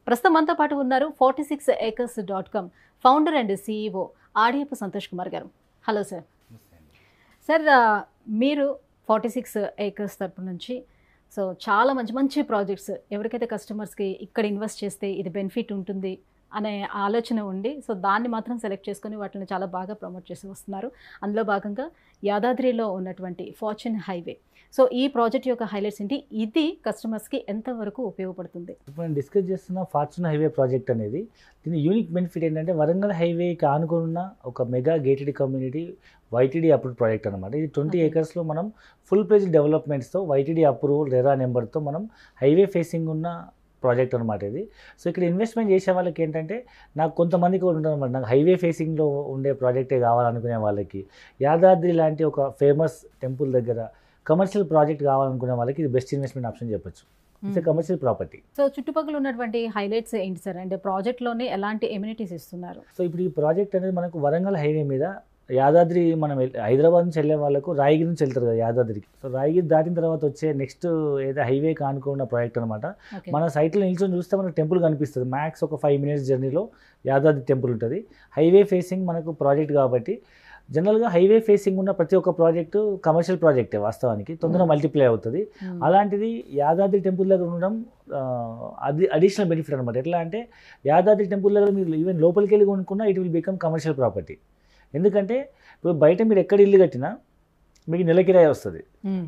ప్రస్తుతం మనతో పాటు ఉన్నారు 46acres.com founder and CEO Adiyapu Santosh Kumar garu. Hello sir. Sir మీరు 46 acres తరపు నుంచి సో చాలా మంచి ప్రాజెక్ట్స్ ఎవరికైతే కస్టమర్స్కి ఇక్కడ ఇన్వెస్ట్ చేస్తే ఇది బెనిఫిట్ ఉంటుంది అనే ఆలోచన ఉండి సో దాన్ని మాత్రం సెలెక్ట్ చేసుకొని వాటిని చాలా బాగా ప్రమోట్ చేసి వస్తున్నారు. అందులో భాగంగా యాదాద్రిలో ఉన్నటువంటి ఫార్చ్యూన్ హైవే. సో ఈ ప్రాజెక్ట్ యొక్క హైలైట్స్ ఏంటి, ఇది కస్టమర్స్కి ఎంతవరకు ఉపయోగపడుతుంది? ఇప్పుడు నేను డిస్కస్ చేస్తున్న ఫార్చ్యూన్ హైవే ప్రాజెక్ట్ అనేది దీని యూనిక్ బెనిఫిట్ ఏంటంటే వరంగల్ హైవేకి ఆనుకున్న ఒక mega gated community YTD approve project అనమాట. ఇది 20 acresలో మనం ఫుల్ ప్లేజ్ డెవలప్మెంట్స్తో వైటీడీ అప్రూవల్ రెరా నెంబర్తో మనం హైవే ఫేసింగ్ ఉన్న ప్రాజెక్ట్ అనమాట ఇది. సో ఇక్కడ ఇన్వెస్ట్మెంట్ చేసే వాళ్ళకి ఏంటంటే నాకు కొంతమందికి కూడా ఉంటుంది అనమాట, నాకు హైవే ఫేసింగ్లో ఉండే ప్రాజెక్టే కావాలనుకునే వాళ్ళకి యాదాద్రి లాంటి ఒక ఫేమస్ టెంపుల్ దగ్గర కమర్షియల్ ప్రాజెక్ట్ కావాలనుకునే వాళ్ళకి ఇది బెస్ట్ ఇన్వెస్ట్మెంట్ ఆప్షన్ చెప్పొచ్చు. It's commercial property. సో చుట్టుపక్కల ఉన్నటువంటి హైలైట్స్ ఏంటి సార్, అంటే ప్రాజెక్ట్లోనే ఎలాంటి ఎమ్యూనిటీస్ ఇస్తున్నారు? సో ఇప్పుడు ఈ ప్రాజెక్ట్ అనేది మనకు వరంగల్ హైవే మీద యాదాద్రి మనం హైదరాబాద్ నుంచి వెళ్ళే వాళ్ళకు రాయగిరి నుంచి వెళ్తారు కదా యాదాద్రికి. సో రాయగిరి దాటిన తర్వాత వచ్చే నెక్స్ట్ ఏదో హైవేకి ఆనుకున్న ప్రాజెక్ట్ అనమాట. మన సైట్లో నిల్చొని చూస్తే మనకు టెంపుల్ కనిపిస్తుంది. మ్యాక్స్ ఒక 5 minutes జర్నీలో యాదాద్రి టెంపుల్ ఉంటుంది. హైవే ఫేసింగ్ మనకు ప్రాజెక్ట్ కాబట్టి జనరల్గా హైవే ఫేసింగ్ ఉన్న ప్రతి ఒక్క ప్రాజెక్టు కమర్షియల్ ప్రాజెక్టే వాస్తవానికి తొందరగా మల్టిప్లై అవుతుంది. అలాంటిది యాదాద్రి టెంపుల్ దగ్గర ఉండడం అది అడిషనల్ బెనిఫిట్ అనమాట. ఎట్లా అంటే యాదాద్రి టెంపుల్ దగ్గర మీరు ఈవెన్ లోపలికి వెళ్ళి కొనుక్కున్నా it will become commercial property. ఎందుకంటే ఇప్పుడు బయట మీరు ఎక్కడ ఇల్లు కట్టినా మీకు నెల కిరాయి వస్తుంది.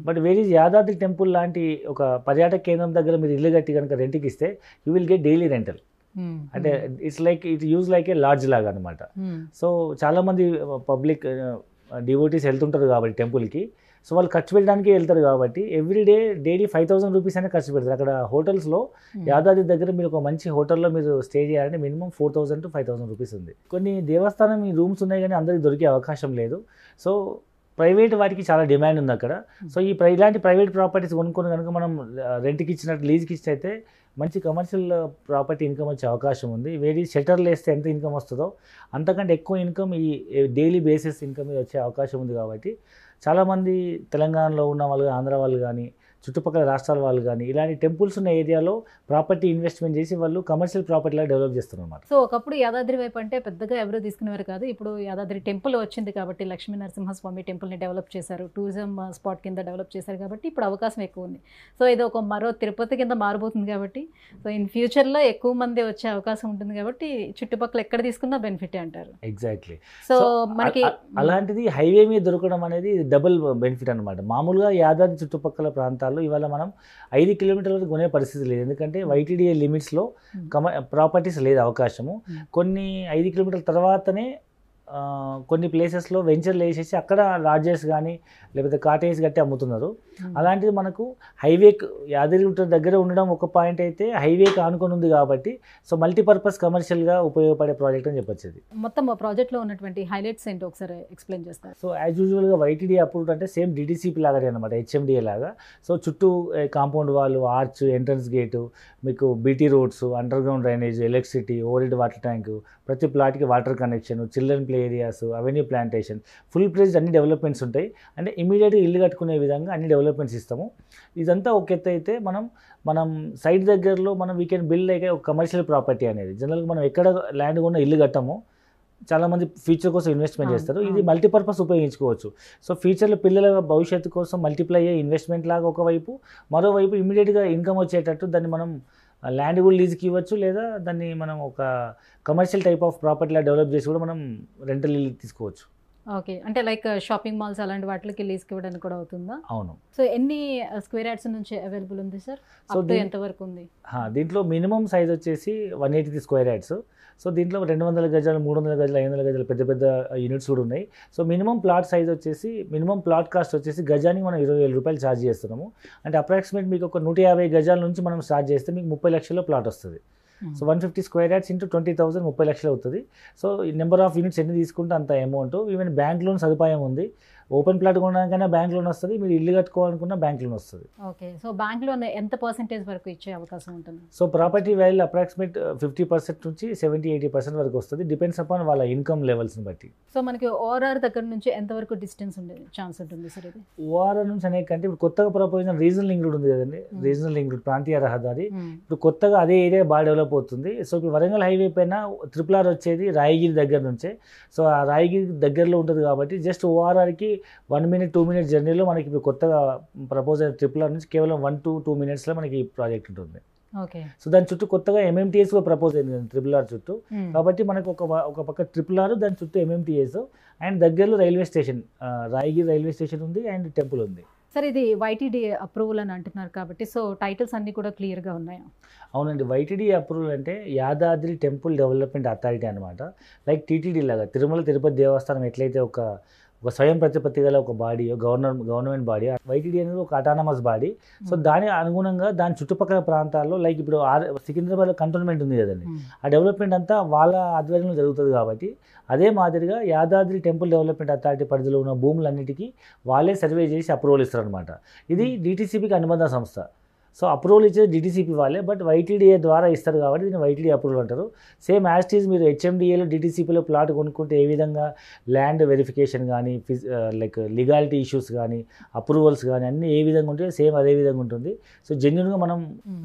బట్ వేరే యాదాద్రి టెంపుల్ లాంటి ఒక పర్యాటక కేంద్రం దగ్గర మీరు ఇల్లు కట్టి కనుక రెంట్కి ఇస్తే you will get daily rental. అంటే it use like a lodge లాగా అనమాట. సో చాలామంది పబ్లిక్ డివోటీస్ వెళ్తుంటారు కాబట్టి టెంపుల్కి, సో వాళ్ళు ఖర్చు పెట్టడానికి వెళ్తారు కాబట్టి ఎవ్రీడే డైలీ 5,000 రూపీస్ అయినా ఖర్చు పెడతారు. అక్కడ హోటల్స్లో యాదాద్రి దగ్గర మీరు ఒక మంచి హోటల్లో మీరు స్టే చేయాలంటే మినిమం 4,000 to 5,000 రూపీస్ ఉంది. కొన్ని దేవస్థానం ఈ రూమ్స్ ఉన్నాయి కానీ అందరికి దొరికే అవకాశం లేదు. సో ప్రైవేట్ వాటికి చాలా డిమాండ్ ఉంది అక్కడ. సో ఇలాంటి ప్రైవేట్ ప్రాపర్టీస్ కొనుక్కొని కనుక మనం రెంట్కి ఇచ్చినట్టు లీజ్కి ఇచ్చినైతే మంచి కమర్షియల్ ప్రాపర్టీ ఇన్కమ్ వచ్చే అవకాశం ఉంది. వేరే షట్టర్లు వేస్తే ఎంత ఇన్కమ్ వస్తుందో అంతకంటే ఎక్కువ ఇన్కమ్ ఈ డైలీ బేసిస్ ఇన్కమ్ వచ్చే అవకాశం ఉంది. కాబట్టి చాలామంది తెలంగాణలో ఉన్న వాళ్ళు, ఆంధ్ర వాళ్ళు కానీ చుట్టుపక్కల రాష్ట్రాల వాళ్ళు కానీ ఇలాంటి టెంపుల్స్ ఉన్న ఏరియాలో ప్రాపర్టీ ఇన్వెస్ట్మెంట్ చేసి వాళ్ళు కమర్షియల్ ప్రాపర్టీలా డెవలప్ చేస్తున్నారు అన్నమాట. సో ఒకప్పుడు యాదాద్రి వైపు అంటే పెద్దగా ఎవరు తీసుకునేవారు కాదు. ఇప్పుడు యాదాద్రి టెంపుల్ వచ్చింది కాబట్టి లక్ష్మీ నరసింహస్వామి టెంపుల్ని డెవలప్ చేశారు, టూరిజం స్పాట్ కింద డెవలప్ చేశారు కాబట్టి ఇప్పుడు అవకాశం ఎక్కువ ఉంది. సో ఇది ఒక మరో తిరుపతి కింద మారబోతుంది కాబట్టి సో ఇన్ ఫ్యూచర్లో ఎక్కువ మంది వచ్చే అవకాశం ఉంటుంది కాబట్టి చుట్టుపక్కల ఎక్కడ తీసుకున్నా బెనిఫిట్ అంటారు. ఎగ్జాక్ట్లీ. సో మనకి అలాంటిది హైవే మీద దొరకడం అనేది డబుల్ బెనిఫిట్ అనమాట. మామూలుగా యాదాద్రి చుట్టుపక్కల ప్రాంతాల్లో ఇవాళ మనం 5 kilometers వరకు కొనే పరిస్థితి లేదు. ఎందుకంటే వైటీడీఏ లిమిట్స్లో ప్రాపర్టీస్ లేదు అవకాశము. కొన్ని 5 kilometers తర్వాతనే కొన్ని ప్లేసెస్లో వెంచర్లు వేసేసి అక్కడ లాడ్జెస్ కానీ లేకపోతే కాటేజ్ కట్టి అమ్ముతున్నారు. అలాంటిది మనకు హైవే యాదగిరిగుట్ట దగ్గర ఉండడం ఒక పాయింట్ అయితే హైవేకి ఆనుకొని ఉంది కాబట్టి సో మల్టీపర్పస్ కమర్షియల్గా ఉపయోగపడే ప్రాజెక్ట్ అని చెప్పొచ్చు. ఇది మొత్తం ప్రాజెక్ట్లో ఉన్నటువంటి హైలైట్స్ ఏంటో ఒకసారి ఎక్స్ప్లెయిన్ చేస్తారు. సో యాజ్ యూజువల్గా వైటీడీ అప్రూవ్డ్ అంటే సేమ్ డిటీసీపీ లాగానే అనమాట, హెచ్ఎండిఏ లాగా. సో చుట్టూ కాంపౌండ్ వాళ్ళు, ఆర్చ్, ఎంట్రన్స్ గేటు, మీకు BT roads, underground drainage, electricity, overhead water tank, ప్రతి ప్లాట్కి water connection, children play areas, avenue plantation, full fledged అన్ని డెవలప్మెంట్స్ ఉంటాయి. అంటే ఇమీడియట్గా ఇల్లు కట్టుకునే విధంగా అన్ని డెవలప్మెంట్స్ ఇస్తాము. ఇదంతా ఒక ఎత్తు అయితే మనం సైట్ దగ్గరలో మనం వీ కెన్ బిల్డ్ లైక్ ఒక కమర్షియల్ ప్రాపర్టీ అనేది. జనరల్గా మనం ఎక్కడ ల్యాండ్ కొన్న ఇల్లు కట్టామో చాలామంది ఫ్యూచర్ కోసం ఇన్వెస్ట్మెంట్ చేస్తారు. ఇది మల్టీపర్పస్ ఉపయోగించుకోవచ్చు. సో ఫ్యూచర్లో పిల్లల భవిష్యత్తు కోసం మల్టిప్లై అయ్యే ఇన్వెస్ట్మెంట్ లాగా ఒకవైపు, మరోవైపు ఇమీడియట్గా ఇన్కమ్ వచ్చేటట్టు దాన్ని మనం ల్యాండ్ కూడా లీజ్కి ఇవ్వచ్చు, లేదా దాన్ని మనం ఒక కమర్షియల్ టైప్ ఆఫ్ ప్రాపర్టీలా డెవలప్ చేసి కూడా మనం రెంటల్ ఇల్లు తీసుకోవచ్చు. ఓకే, అంటే లైక్ షాపింగ్ మాల్స్ అలాంటి వాటికి లీజ్కి ఇవ్వడానికి కూడా అవుతుందా? అవును. సో ఎన్ని స్క్వేర్ యార్డ్స్ నుంచి అవైలబుల్ ఉంది సార్? సో ఎంత వరకు ఉంది? దీంట్లో మినిమం సైజ్ వచ్చేసి 180 square yards. సో దీంట్లో 200 గజాలు, 300 గజాలు, 500 గజాలు పెద్ద పెద్ద యూనిట్స్ కూడా ఉన్నాయి. సో మినిమం ప్లాట్ సైజ్ వచ్చేసి, మినిమం ప్లాట్ కాస్ట్ వచ్చేసి గజానికి మనం 20,000 రూపాయలు ఛార్జ్ చేస్తున్నాము. అంటే అప్రాక్సిమేట్ మీకు ఒక 150 గజాల నుంచి మనం స్టార్ట్ చేస్తే మీకు 30 లక్షల్లో ప్లాట్ వస్తుంది. సో 150 square yards into 20,000 30 లక్షలు అవుతుంది. సో నెంబర్ ఆఫ్ యూనిట్స్ ఎన్ని తీసుకుంటే అంత అమౌంట్. ఈవెన్ బ్యాంక్ లోన్ సదుపాయం ఉంది. ఓపెన్ ప్లాట్ కొనడానికైనా బ్యాంక్ లోన్ వస్తుంది, మీరు ఇల్లు కట్టుకోవాలనుకున్న బ్యాంక్ లోన్ వస్తుంది. ఓకే, సో బ్యాంక్ లోన్ ఎంత పర్సెంటేజ్ వరకు ఇచ్చే అవకాశం ఉంటుంది? సో ప్రాపర్టీ వాల్యూ అప్రాక్సిమేట్ 50% నుంచి 70-80% వరకు వస్తుంది, డిపెండ్స్ అపాన్ వాళ్ళ ఇన్కమ్ లెవెల్స్ని బట్టి. సో మనకి ఓఆర్ఆర్ దగ్గర నుంచి ఎంతవరకు డిస్టెన్స్ ఉండే ఛాన్స్ ఉంటుంది సార్? ఇది ఓఆర్ఆర్ నుంచి అనే కంటే ఇప్పుడు కొత్తగా ప్రపోజ్ రీజనల్ లింక్ రోడ్ ఉంది కదండి, రీజనల్ లింక్ రోడ్ ప్రాంతీయ రహదారి. ఇప్పుడు కొత్తగా అదే ఏరియా బాగా డెవలప్ డెవలప్ అవుతుంది. సో ఇప్పుడు వరంగల్ హైవే పైన RRR వచ్చేది రాయగిరి దగ్గర నుంచే. సో ఆ రాయగిరి దగ్గరలో ఉంటుంది కాబట్టి జస్ట్ ORRకి 1 minute 2 minute జర్నీలో మనకి ఇప్పుడు కొత్తగా ప్రపోజ్ అయిన RRR నుంచి కేవలం 1 to 2 minutesలో మనకి ఈ ప్రాజెక్ట్ ఉంటుంది. ఓకే. సో దాని చుట్టూ కొత్తగా MMTS కూడా ప్రపోజ్ అయింది RRR చుట్టూ. కాబట్టి మనకు ఒక పక్క RRR దాని చుట్టూ MMTS అండ్ దగ్గరలో railway station, Rayagiri railway station ఉంది అండ్ టెంపుల్ ఉంది. సార్ ఇది YTD అప్రూవల్ అని అంటున్నారు కాబట్టి సో టైటిల్స్ అన్నీ కూడా క్లియర్గా ఉన్నాయా? అవునండి. YTD అప్రూవల్ అంటే యాదాద్రి టెంపుల్ డెవలప్మెంట్ అథారిటీ అనమాట. లైక్ TTD లాగా తిరుమల తిరుపతి దేవస్థానం ఎట్లయితే ఒక స్వయం ప్రతిపత్తి గల ఒక బాడీ, గవర్నమెంట్ బాడీ, YTD అనేది ఒక అటానమస్ బాడీ. సో దాని అనుగుణంగా దాని చుట్టుపక్కల ప్రాంతాల్లో లైక్ ఇప్పుడు సికింద్రాబాద్లో కంటోన్మెంట్ ఉంది కదండి, ఆ డెవలప్మెంట్ అంతా వాళ్ళ ఆధ్వర్యంలో జరుగుతుంది. కాబట్టి అదే మాదిరిగా యాదాద్రి టెంపుల్ డెవలప్మెంట్ అథారిటీ పరిధిలో ఉన్న భూములన్నిటికీ వాళ్ళే సర్వే చేసి అప్రూవల్ ఇస్తారనమాట. ఇది DTCPకి అనుబంధ సంస్థ. సో అప్రూవల్ ఇచ్చేది DTCP వాళ్ళే, బట్ YTDA ద్వారా ఇస్తారు కాబట్టి దీన్ని YTD అప్రూవల్ అంటారు. సేమ్ యాజ్ టీజ్ మీరు HMDAలో DTCPలో ప్లాట్ కొనుక్కుంటే ఏ విధంగా ల్యాండ్ వెరిఫికేషన్ కానీ లైక్ లీగాలిటీ ఇష్యూస్ కానీ అప్రూవల్స్ కానీ అన్నీ ఏ విధంగా ఉంటాయో సేమ్ అదే విధంగా ఉంటుంది. సో జెన్యున్గా మనం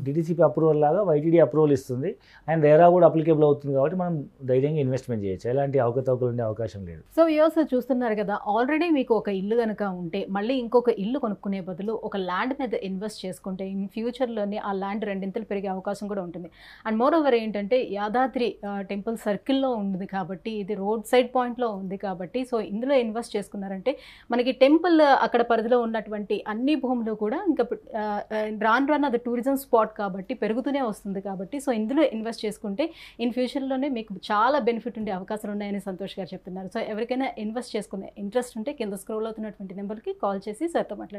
DTCP అప్రూవల్ లాగా YTD అప్రూవల్ ఇస్తుంది అండ్ రేరా కూడా అప్లికేబుల్ అవుతుంది కాబట్టి మనం ధైర్యంగా ఇన్వెస్ట్మెంట్ చేయొచ్చు. ఎలాంటి అవకతవకలు ఉండే అవకాశం లేదు. సో వ్యూవర్స్ చూస్తున్నారు కదా, ఆల్రెడీ మీకు ఒక ఇల్లు కనుక ఉంటే మళ్ళీ ఇంకొక ఇల్లు కొనుక్కునే బదులు ఒక ల్యాండ్ మీద ఇన్వెస్ట్ చేసుకుంటే ఇన్ ఫ్యూచర్లోనే ఆ ల్యాండ్ రెండింతలు పెరిగే అవకాశం కూడా ఉంటుంది. అండ్ మోర్ ఓవర్ ఏంటంటే యాదాద్రి టెంపుల్ సర్కిల్లో ఉంది కాబట్టి, ఇది రోడ్ సైడ్ పాయింట్లో ఉంది కాబట్టి, సో ఇందులో ఇన్వెస్ట్ చేసుకున్నారంటే మనకి టెంపుల్ అక్కడ పరిధిలో ఉన్నటువంటి అన్ని భూములు కూడా ఇంకా రాను అది టూరిజం స్పాట్ కాబట్టి పెరుగుతూనే వస్తుంది కాబట్టి, సో ఇందులో ఇన్వెస్ట్ చేసుకుంటే ఇన్ ఫ్యూచర్లోనే మీకు చాలా బెనిఫిట్ ఉండే అవకాశాలు ఉన్నాయని సంతోష్ గారు చెప్తున్నారు. సో ఎవరికైనా ఇన్వెస్ట్ చేసుకునే ఇంట్రెస్ట్ ఉంటే కింద స్క్రోల్ అవుతున్నటువంటి నెంబర్కి కాల్ చేసి సార్తో మాట్లాడండి.